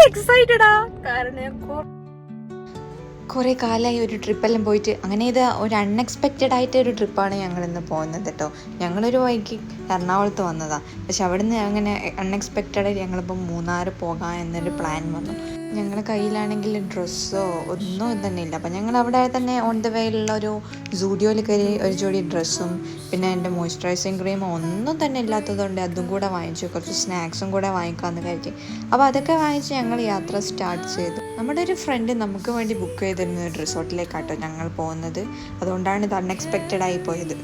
എക്സൈറ്റഡാ. കാരണം കുറേ കാലമായി ഒരു ട്രിപ്പെല്ലാം പോയിട്ട്. അങ്ങനെ ഇത് ഒരു അൺഎക്സ്പെക്റ്റഡ് ആയിട്ട് ഒരു ട്രിപ്പാണ് ഞങ്ങളിന്ന് പോകുന്നത് കേട്ടോ. ഞങ്ങളൊരു വൈക്ക് എറണാകുളത്ത് വന്നതാണ്. പക്ഷെ അവിടുന്ന് അങ്ങനെ അൺഎക്സ്പെക്റ്റഡായിട്ട് ഞങ്ങളിപ്പോൾ മൂന്നാർ പോകാം എന്നൊരു പ്ലാൻ വന്നു. ഞങ്ങളുടെ കയ്യിലാണെങ്കിൽ ഡ്രസ്സോ ഒന്നും തന്നെ ഇല്ല. അപ്പം ഞങ്ങൾ അവിടെ തന്നെ ഓൺ ദ വേയിലുള്ള ഒരു സൂഡിയോയിൽ കയറി ഒരു ജോഡി ഡ്രസ്സും പിന്നെ എൻ്റെ മോയ്സ്ചറൈസിങ് ക്രീമോ ഒന്നും തന്നെ ഇല്ലാത്തതുകൊണ്ട് അതും കൂടെ വാങ്ങിച്ചു. കുറച്ച് സ്നാക്സും കൂടെ വാങ്ങിക്കാമെന്ന് കരുതി. അപ്പോൾ അതൊക്കെ വാങ്ങിച്ച് ഞങ്ങൾ യാത്ര സ്റ്റാർട്ട് ചെയ്തു. നമ്മുടെ ഒരു ഫ്രണ്ട് നമുക്ക് വേണ്ടി ബുക്ക് ചെയ്തിരുന്ന ഒരു റിസോർട്ടിലേക്കാട്ടോ ഞങ്ങൾ പോകുന്നത്. അതുകൊണ്ടാണ് ഇത് അൺഎക്സ്പെക്റ്റഡ് ആയി പോയത്.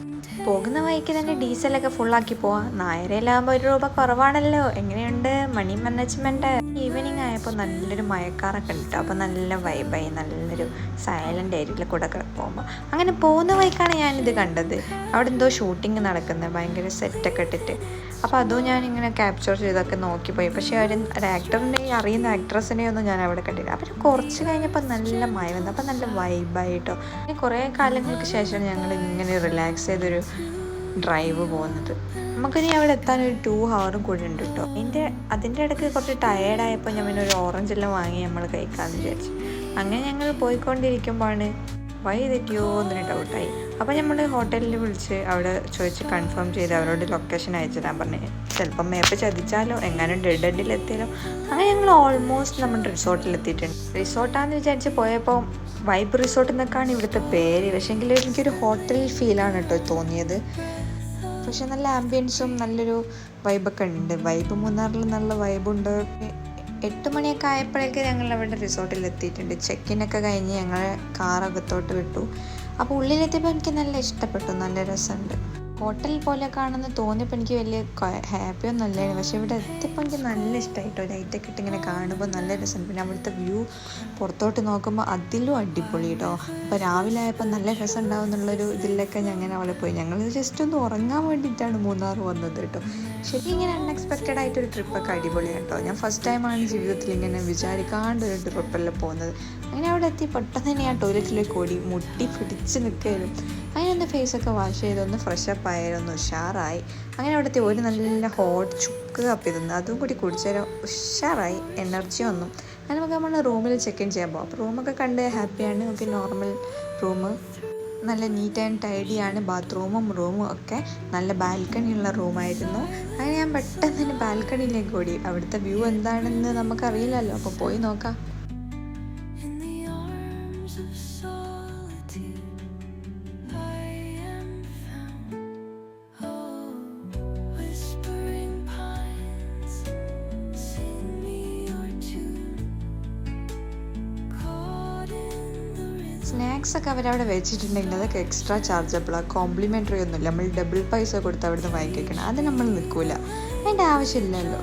പോകുന്ന വഴിക്ക് തന്നെ ഡീസലൊക്കെ ഫുള്ളാക്കി പോവാം. നായരയിലാകുമ്പോൾ 1 രൂപ കുറവാണല്ലോ. എങ്ങനെയുണ്ട് മണി മാനേജ്മെൻറ്റ്? ഈവനിങ് ആയപ്പോൾ നല്ലൊരു മഴക്കാറൊക്കെ ഉണ്ട്. അപ്പോൾ നല്ല വൈബായി, നല്ലൊരു സൈലൻ്റ് ഏരിയയിൽ കൂടെ പോകുമ്പോൾ. അങ്ങനെ പോകുന്ന വഴിക്കാണ് ഞാനിത് കണ്ടത്. അവിടെ എന്തോ ഷൂട്ടിങ് നടക്കുന്നത്, ഭയങ്കര സെറ്റൊക്കെ ഇട്ടിട്ട്. അപ്പോൾ അതും ഞാനിങ്ങനെ ക്യാപ്ചർ ചെയ്തൊക്കെ നോക്കിപ്പോയി. പക്ഷേ ഒരു ആക്ടറിനെയും അറിയുന്ന ആക്ട്രസിനെയും ഒന്നും ഞാൻ അവിടെ കണ്ടില്ല. അപ്പോൾ കുറച്ച് കഴിഞ്ഞപ്പോൾ നല്ല മഴ വന്നു. അപ്പോൾ നല്ല വൈബായിട്ടോ. കുറേ കാലങ്ങൾക്ക് ശേഷമാണ് ഞങ്ങൾ ഇങ്ങനെ റിലാക്സ് ചെയ്തൊരു ഡ്രൈവ് പോകുന്നത്. നമുക്കിനി അവിടെ എത്താൻ ഒരു 2 ഹവറും കൂടി ഉണ്ട് കേട്ടോ. അതിൻ്റെ ഇടയ്ക്ക് കുറച്ച് ടയേർഡായപ്പോൾ ഞാൻ പിന്നെ ഒരു ഓറഞ്ചെല്ലാം വാങ്ങി നമ്മൾ കഴിക്കാമെന്ന് വിചാരിച്ചു. അങ്ങനെ ഞങ്ങൾ പോയിക്കൊണ്ടിരിക്കുമ്പോഴാണ് വഴി തെറ്റിയോ എന്നൊരു ഡൗട്ടായി. അപ്പോൾ നമ്മൾ ഹോട്ടലിൽ വിളിച്ച് അവിടെ ചോദിച്ച് കൺഫേം ചെയ്ത് അവരോട് ലൊക്കേഷൻ അയച്ചു തരാൻ പറഞ്ഞു. ചിലപ്പം മേപ്പ് ചതിച്ചാലോ എങ്ങാനും ഡെഡ് എൻഡിലെത്തിയാലോ. അങ്ങനെ ഞങ്ങൾ ഓൾമോസ്റ്റ് നമ്മുടെ റിസോർട്ടിലെത്തിയിട്ടുണ്ട്. റിസോർട്ടാണെന്ന് വിചാരിച്ച് പോയപ്പോൾ വൈബ് റിസോർട്ട് എന്നൊക്കെയാണ് ഇവിടുത്തെ പേര്. പക്ഷേങ്കിൽ എനിക്കൊരു ഹോട്ടൽ ഫീലാണ് കേട്ടോ തോന്നിയത്. പക്ഷെ നല്ല ആംബിയൻസും നല്ലൊരു വൈബൊക്കെ ഉണ്ട്. വൈബ് മൂന്നാറിൽ നല്ല വൈബുണ്ട്. 8 മണിയൊക്കെ ആയപ്പോഴേക്ക് ഞങ്ങൾ അവിടെ റിസോർട്ടിൽ എത്തിയിട്ടുണ്ട്. ചെക്കിനൊക്കെ കഴിഞ്ഞ് ഞങ്ങൾ കാറകത്തോട്ട് വിട്ടു. അപ്പോൾ ഉള്ളിലെത്തിയപ്പോൾ എനിക്ക് നല്ല ഇഷ്ടപ്പെട്ടു, നല്ല രസമുണ്ട്. ഹോട്ടൽ പോലെ കാണുന്ന തോന്നിയപ്പോൾ എനിക്ക് വലിയ ഹാപ്പിയൊന്നും അല്ലായിരുന്നു. പക്ഷേ ഇവിടെ എത്തിയപ്പോൾ എനിക്ക് നല്ല ഇഷ്ടമായിട്ടോ. ലൈറ്റൊക്കെ ഇട്ട് ഇങ്ങനെ കാണുമ്പോൾ നല്ല രസമുണ്ട്. പിന്നെ അവിടുത്തെ വ്യൂ പുറത്തോട്ട് നോക്കുമ്പോൾ അതിലും അടിപൊളി കേട്ടോ. അപ്പോൾ രാവിലെ ആയപ്പോൾ നല്ല രസം ഉണ്ടാവും എന്നുള്ളൊരു ഇതിലൊക്കെ ഞങ്ങൾ അവിടെ പോയി. ഞങ്ങൾ ജസ്റ്റ് ഒന്ന് ഉറങ്ങാൻ വേണ്ടിയിട്ടാണ് മൂന്നാർ വന്നത് കേട്ടോ. ശരിക്കും ഇങ്ങനെ അൺഎക്സ്പെക്റ്റഡ് ആയിട്ടൊരു ട്രിപ്പൊക്കെ അടിപൊളിയാണ് കേട്ടോ. ഞാൻ ഫസ്റ്റ് ടൈമാണ് ജീവിതത്തിൽ ഇങ്ങനെ വിചാരിക്കാണ്ട് ഒരു ട്രിപ്പെല്ലാം പോകുന്നത്. അങ്ങനെ അവിടെ എത്തി പെട്ടെന്ന് തന്നെ ആ ടോയ്ലറ്റിലേക്ക് ഓടി മുട്ടി പിടിച്ച് നിൽക്കുകയായിരുന്നു. അങ്ങനെ ഒന്ന് ഫേസൊക്കെ വാഷ് ചെയ്തൊന്ന് ഫ്രഷപ്പ് ആയാലൊന്ന് ഉഷാറായി. അങ്ങനെ അവിടുത്തെ ഒരു നല്ല ഹോട്ട് ചുക്ക് കപ്പി തന്നു. അതും കൂടി കുടിച്ചേരം ഉഷാറായി, എനർജി വന്നു. അങ്ങനെ നമുക്ക് നമ്മൾ റൂമിൽ ചെക്ക് ഇൻ ചെയ്യാൻ പോകാം. അപ്പോൾ റൂമൊക്കെ കണ്ട് ഹാപ്പിയാണ്. നമുക്ക് നോർമൽ റൂം നല്ല നീറ്റ് ആൻഡ് ടൈഡിയാണ്. ബാത്റൂമും റൂമും ഒക്കെ നല്ല ബാൽക്കണി ഉള്ള റൂമായിരുന്നു. അങ്ങനെ ഞാൻ പെട്ടെന്ന് തന്നെ ബാൽക്കണിയിലേക്ക് ഓടി. അവിടുത്തെ വ്യൂ എന്താണെന്ന് നമുക്കറിയില്ലല്ലോ, അപ്പോൾ പോയി നോക്കാം. സ്നാക്സ് ഒക്കെ അവരവിടെ വെച്ചിട്ടുണ്ടെങ്കിൽ അതൊക്കെ എക്സ്ട്രാ ചാർജബിളാണ്. കോംപ്ലിമെൻ്ററി ഒന്നുമില്ല. നമ്മൾ ഡബിൾ പൈസ കൊടുത്ത് അവിടുന്ന് വാങ്ങിക്കണം. അത് നമ്മൾ നിൽക്കില്ല, അതിൻ്റെ ആവശ്യമില്ലല്ലോ.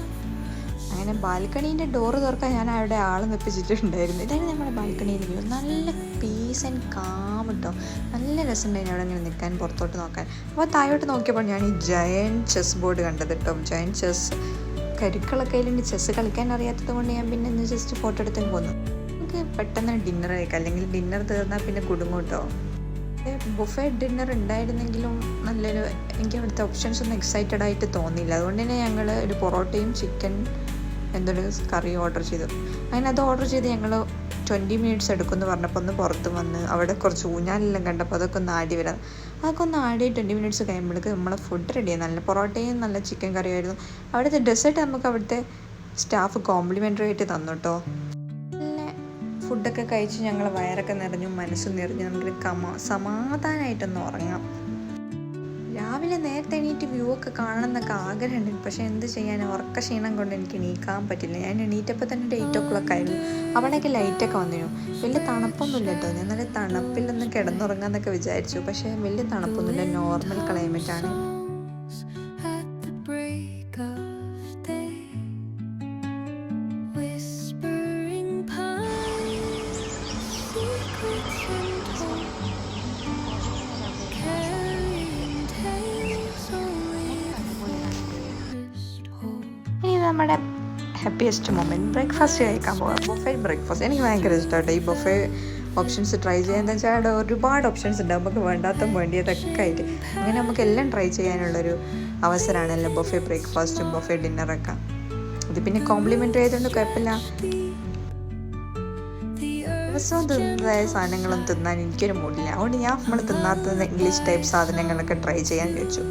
അങ്ങനെ ബാൽക്കണീൻ്റെ ഡോറ് തുറക്കാൻ ഞാൻ അവിടെ ആൾ വെപ്പിച്ചിട്ടുണ്ടായിരുന്നു. ഇതാണ് നമ്മുടെ ബാൽക്കണിയിൽ വ്യൂ. നല്ല പീസ് ആൻഡ് കാം കേട്ടോ. നല്ല രസമുണ്ടായിരുന്നു അവിടെ ഇങ്ങനെ നിൽക്കാൻ, പുറത്തോട്ട് നോക്കാൻ. അപ്പോൾ താഴോട്ട് നോക്കിയപ്പോൾ ഞാൻ ഈ ജയൻറ്റ് ചെസ് ബോർഡ് കണ്ടത് കേട്ടോ. ജയൻറ്റ് ചെസ് കരുക്കളൊക്കെ അതിലുണ്ട്. ചെസ് കളിക്കാൻ അറിയാത്തത് കൊണ്ട് ഞാൻ പിന്നെ ഒന്ന് ജസ്റ്റ് ഫോട്ടോ എടുത്തേക്ക് പോന്നു. പെട്ടെന്ന് ഡിന്നർ കഴിക്കാം, അല്ലെങ്കിൽ ഡിന്നർ തീർന്നാൽ പിന്നെ കുടുങ്ങും കേട്ടോ. ബുഫേ ഡിന്നർ ഉണ്ടായിരുന്നെങ്കിലും നല്ലൊരു, എനിക്ക് അവിടുത്തെ ഓപ്ഷൻസ് ഒന്നും എക്സൈറ്റഡ് ആയിട്ട് തോന്നിയില്ല. അതുകൊണ്ട് തന്നെ ഞങ്ങൾ ഒരു പൊറോട്ടയും ചിക്കൻ എന്തൊരു കറി ഓർഡർ ചെയ്തു. അങ്ങനെ അത് ഓർഡർ ചെയ്ത് ഞങ്ങൾ 20 മിനിറ്റ്സ് എടുക്കുമെന്ന് പറഞ്ഞപ്പോൾ ഒന്ന് പുറത്ത് വന്ന് അവിടെ കുറച്ച് ഊഞ്ഞാലെല്ലാം കണ്ടപ്പോൾ അതൊക്കെ ഒന്ന് ആടി വരാം. അതൊക്കെ ഒന്ന് ആടി 20 മിനിറ്റ്സ് കഴിയുമ്പോഴേക്ക് നമ്മളെ ഫുഡ് റെഡിയായി. നല്ല പൊറോട്ടയും നല്ല ചിക്കൻ കറിയായിരുന്നു. അവിടുത്തെ ഡെസേർട്ട് നമുക്ക് അവിടുത്തെ സ്റ്റാഫ് കോംപ്ലിമെൻ്ററി ആയിട്ട് തന്നു കേട്ടോ. ഫുഡൊക്കെ കഴിച്ച് ഞങ്ങൾ വയറൊക്കെ നിറഞ്ഞു, മനസ്സ് നിറഞ്ഞു. നമുക്ക് സമാധാനമായിട്ടൊന്ന് ഉറങ്ങാം. രാവിലെ നേരത്തെ എണീറ്റ് വ്യൂ ഒക്കെ കാണണം എന്നൊക്കെ ആഗ്രഹമുണ്ട്. പക്ഷേ എന്ത് ചെയ്യാൻ, ഉറക്ക ക്ഷീണം കൊണ്ട് എനിക്ക് എണീക്കാൻ പറ്റില്ല. ഞാൻ എണീറ്റപ്പോൾ തന്നെ 8 o'clock ആയിരുന്നു. അവിടെയൊക്കെ ലൈറ്റൊക്കെ വന്നിരുന്നു. വലിയ തണുപ്പൊന്നുമില്ല കേട്ടോ. ഞാൻ നല്ല തണുപ്പിലൊന്ന് കിടന്നുറങ്ങാമെന്നൊക്കെ വിചാരിച്ചു. പക്ഷേ വലിയ തണുപ്പൊന്നുമില്ല, നോർമൽ ക്ലൈമറ്റാണ്. നമ്മുടെ ഹാപ്പിയസ്റ്റ് മൊമെൻറ്റ് ബ്രേക്ക്ഫാസ്റ്റ് കഴിക്കാൻ പോകാം. ബൊഫേ ബ്രേക്ക്ഫാസ്റ്റ് എനിക്ക് ഭയങ്കര ഇഷ്ടമാട്ടോ. ഈ ബൊഫേ ഓപ്ഷൻസ് ട്രൈ ചെയ്യാന്ന് വെച്ചാൽ അവിടെ ഒരുപാട് ഓപ്ഷൻസ് ഉണ്ട്. നമുക്ക് വേണ്ടാത്ത വേണ്ടിയതൊക്കെ ആയിട്ട് അങ്ങനെ നമുക്ക് എല്ലാം ട്രൈ ചെയ്യാനുള്ളൊരു അവസരമാണല്ലോ ബൊഫേ ബ്രേക്ക്ഫാസ്റ്റും ബൊഫേ ഡിന്നറൊക്കെ. ഇത് പിന്നെ കോംപ്ലിമെൻ്ററി ആയതുകൊണ്ട് കുഴപ്പമില്ല. ദിവസവും തിന്നതായ സാധനങ്ങളും തിന്നാൻ എനിക്കൊരു മൂടില്ല. അതുകൊണ്ട് നമ്മൾ തിന്നാത്ത ഇംഗ്ലീഷ് ടൈപ്പ് സാധനങ്ങളൊക്കെ ട്രൈ ചെയ്യാൻ ചോദിച്ചു.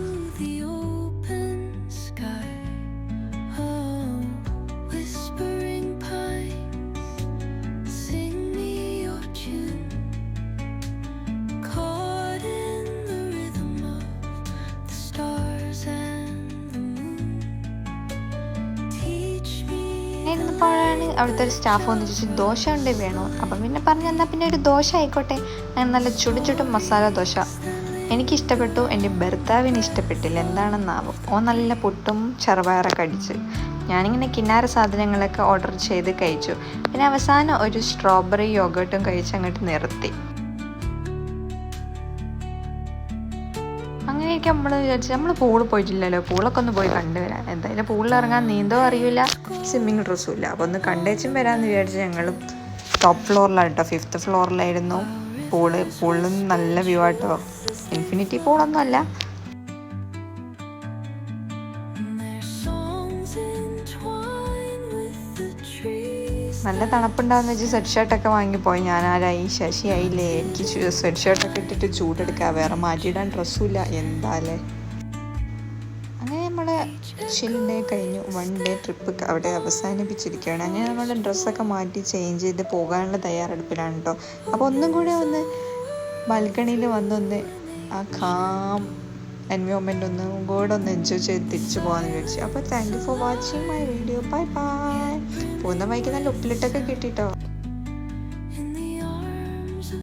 ഇരുന്നപ്പോഴാണ് അവിടുത്തെ ഒരു സ്റ്റാഫ് വന്ന് ചോദിച്ചു ദോശ ഉണ്ട് വേണോ. അപ്പം പിന്നെ പറഞ്ഞു എന്നാൽ പിന്നെ ഒരു ദോശ ആയിക്കോട്ടെ. അങ്ങനെ നല്ല ചുടു മസാല ദോശ എനിക്കിഷ്ടപ്പെട്ടു. എൻ്റെ ഭർത്താവിന് ഇഷ്ടപ്പെട്ടില്ല, എന്താണെന്നാവും. ഓ നല്ല പുട്ടും ചെറുപയറൊക്കെ അടിച്ച്. ഞാനിങ്ങനെ കിന്നാര സാധനങ്ങളൊക്കെ ഓർഡർ ചെയ്ത് കഴിച്ചു. പിന്നെ അവസാനം ഒരു സ്ട്രോബെറി യോഗട്ടും കഴിച്ച് അങ്ങോട്ട് നിർത്തി. അങ്ങനെയൊക്കെ നമ്മൾ വിചാരിച്ചു നമ്മൾ പൂളിൽ പോയിട്ടില്ലല്ലോ, പൂളൊക്കെ ഒന്ന് പോയി കണ്ടുവരാം. എന്തായാലും പൂളിൽ ഇറങ്ങാൻ നീന്തോ അറിയില്ല, സ്വിമ്മിങ് ഡ്രസ്സും ഇല്ല. അപ്പോൾ ഒന്ന് കണ്ടേച്ചും വരാമെന്ന് വിചാരിച്ച് ഞങ്ങൾ ടോപ്പ് ഫ്ലോറിലാണ് കേട്ടോ, 5th ഫ്ലോറിലായിരുന്നു പൂളിൽ നല്ല വ്യൂ ആട്ടോ. ഇൻഫിനിറ്റി പൂളൊന്നും അല്ല. നല്ല തണുപ്പുണ്ടാകുന്ന വെച്ച് സ്വെറ്റ് ഷർട്ടൊക്കെ വാങ്ങിപ്പോയി. ഞാനാരായി ശശിയായില്ലേ, എനിക്ക് സ്വെറ്റ് ഷർട്ടൊക്കെ ഇട്ടിട്ട് ചൂടെടുക്കുക, വേറെ മാറ്റിയിടാൻ ഡ്രസ്സുമില്ല, എന്താല്ലേ. അങ്ങനെ നമ്മൾ ചിൽ കഴിഞ്ഞു. 1 ഡേ ട്രിപ്പ് അവിടെ അവസാനിപ്പിച്ചിരിക്കുകയാണ്. അങ്ങനെ നമ്മൾ ഡ്രസ്സൊക്കെ മാറ്റി ചേഞ്ച് ചെയ്ത് പോകാനുള്ള തയ്യാറെടുപ്പിലാണ് കേട്ടോ. അപ്പോൾ ഒന്നും കൂടെ ഒന്ന് ബാൽക്കണിയിൽ വന്നൊന്ന് ആ കാം എൻവയോൺമെൻ്റ് ഒന്നും കൂടെ ഒന്ന് എൻജോയ് ചെയ്ത് തിരിച്ചു പോകാമെന്ന് വിചാരിച്ചു. അപ്പോൾ thank you for watching my video. Bye bye. പോകുന്ന വഴിക്ക് നല്ല ഉപ്പിലിട്ടൊക്കെ കിട്ടിട്ടോ.